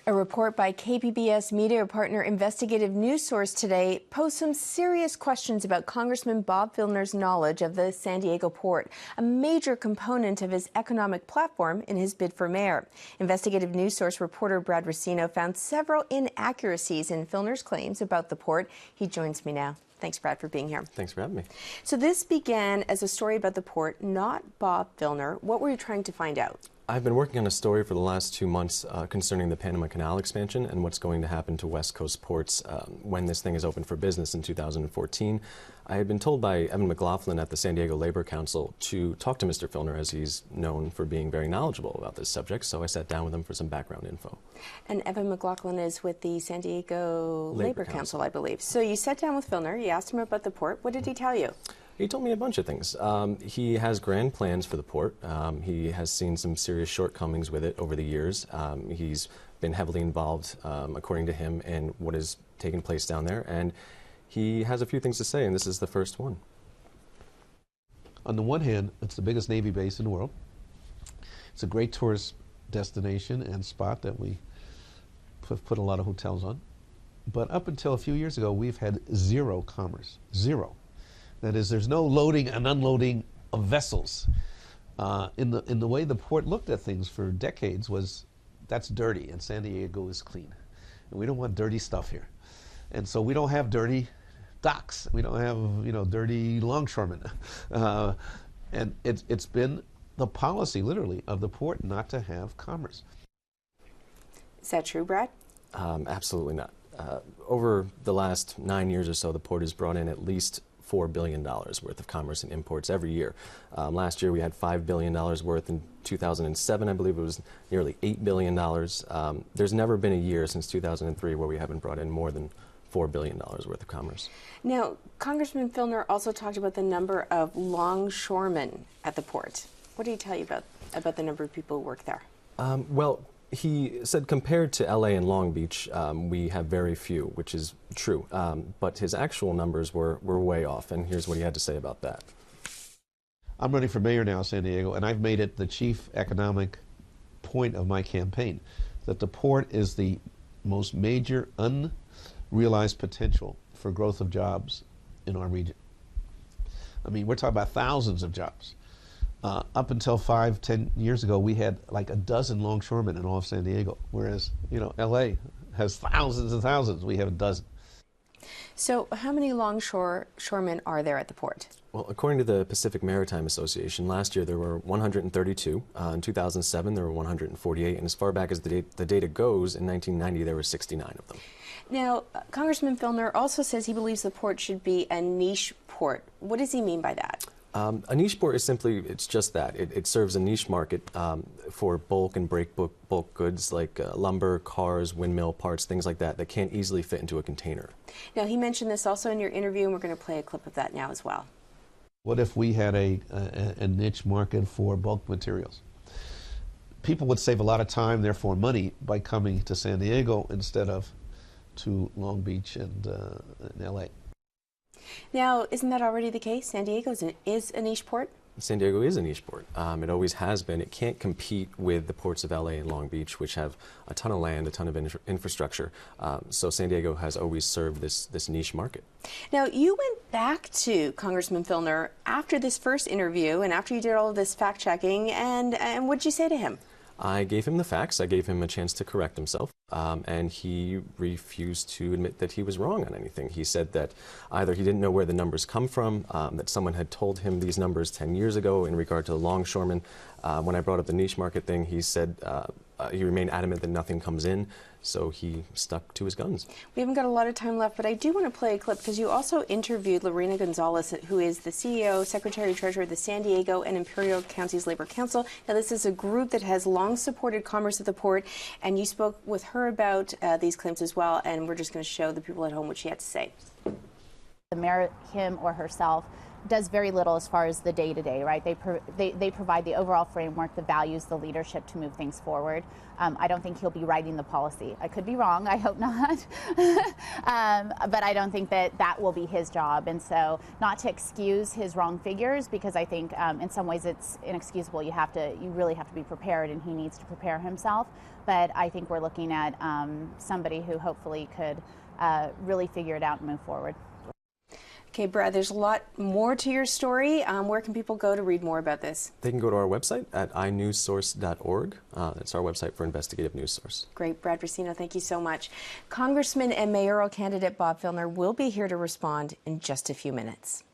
A report by KPBS media partner Investigative Newsource today posed some serious questions about Congressman Bob Filner's knowledge of the San Diego port, a major component of his economic platform in his bid for mayor. Investigative Newsource reporter Brad Racino found several inaccuracies in Filner's claims about the port. He joins me now. Thanks, Brad, for being here. Thanks for having me. So this began as a story about the port, not Bob Filner. What were you trying to find out? I've been working on a story for the last 2 months concerning the Panama Canal expansion and what's going to happen to West Coast ports when this thing is open for business in 2014. I had been told by Evan McLaughlin at the San Diego Labor Council to talk to Mr. Filner, as he's known for being very knowledgeable about this subject, so I sat down with him for some background info. And Evan McLaughlin is with the San Diego Labor Council, I believe. So you sat down with Filner, you asked him about the port. What did he tell you? He told me a bunch of things. He has grand plans for the port. He has seen some serious shortcomings with it over the years. He's been heavily involved, according to him, in what has taken place down there. And he has a few things to say, and this is the first one. On the one hand, it's the biggest Navy base in the world. It's a great tourist destination and spot that we have put a lot of hotels on. But up until a few years ago, we've had zero commerce. Zero. That is, there's no loading and unloading of vessels. In the way the port looked at things for decades was, that's dirty, and San Diego is clean. And we don't want dirty stuff here. And so we don't have dirty docks. We don't have, dirty longshoremen. And it's been the policy, literally, of the port not to have commerce. Is that true, Brad? Absolutely not. Over the last 9 years or so, the port has brought in at least $4 billion worth of commerce and imports every year. Last year we had $5 billion worth. In 2007, I believe it was nearly $8 billion. There's never been a year since 2003 where we haven't brought in more than $4 billion worth of commerce. Now, Congressman Filner also talked about the number of longshoremen at the port. What did he tell you about the number of people who work there? Well, he said compared to LA and Long Beach, we have very few, which is true. But his actual numbers were way off, and here's what he had to say about that. I'm running for mayor now of San Diego, and I've made it the chief economic point of my campaign that the port is the most major unrealized potential for growth of jobs in our region. I mean, we're talking about thousands of jobs. Up until 5-10 years ago, we had like a dozen longshoremen in all of San Diego, whereas, LA has thousands and thousands. We have a dozen. So how many longshoremen are there at the port? Well, according to the Pacific Maritime Association, last year there were 132. In 2007, there were 148. And as far back as the data goes, in 1990, there were 69 of them. Now, Congressman Filner also says he believes the port should be a niche port. What does he mean by that? A niche port is simply, it's just that. It serves a niche market for bulk and bulk goods like lumber, cars, windmill parts, things like that can't easily fit into a container. Now, he mentioned this also in your interview, and we're going to play a clip of that now as well. What if we had a niche market for bulk materials? People would save a lot of time, therefore money, by coming to San Diego instead of to Long Beach and LA. Now, isn't that already the case? San Diego is a niche port? San Diego is a niche port. It always has been. It can't compete with the ports of LA and Long Beach, which have a ton of land, a ton of infrastructure. So San Diego has always served this niche market. Now, you went back to Congressman Filner after this first interview and after you did all of this fact-checking, and what did you say to him? I gave him the facts. I gave him a chance to correct himself, and he refused to admit that he was wrong on anything. He said that either he didn't know where the numbers come from, that someone had told him these numbers 10 years ago in regard to the longshoremen. When I brought up the niche market thing, he said he remained adamant that nothing comes in, so he stuck to his guns. We haven't got a lot of time left, but I do want to play a clip because you also interviewed Lorena Gonzalez, who is the CEO, Secretary Treasurer of the San Diego and Imperial Counties Labor Council. Now, this is a group that has long supported commerce at the port, and you spoke with her about these claims as well, and we're just going to show the people at home what she had to say. The mayor, him or herself, does very little as far as the day-to-day, right? They provide the overall framework, the values, the leadership to move things forward. I don't think he'll be writing the policy. I could be wrong, I hope not. But I don't think that will be his job. And so not to excuse his wrong figures, because I think in some ways it's inexcusable. You really have to be prepared, and he needs to prepare himself. But I think we're looking at somebody who hopefully could really figure it out and move forward. Okay, Brad, there's a lot more to your story. Where can people go to read more about this? They can go to our website at inewsource.org. That's our website for Investigative Newsource. Great. Brad Racino, thank you so much. Congressman and mayoral candidate Bob Filner will be here to respond in just a few minutes.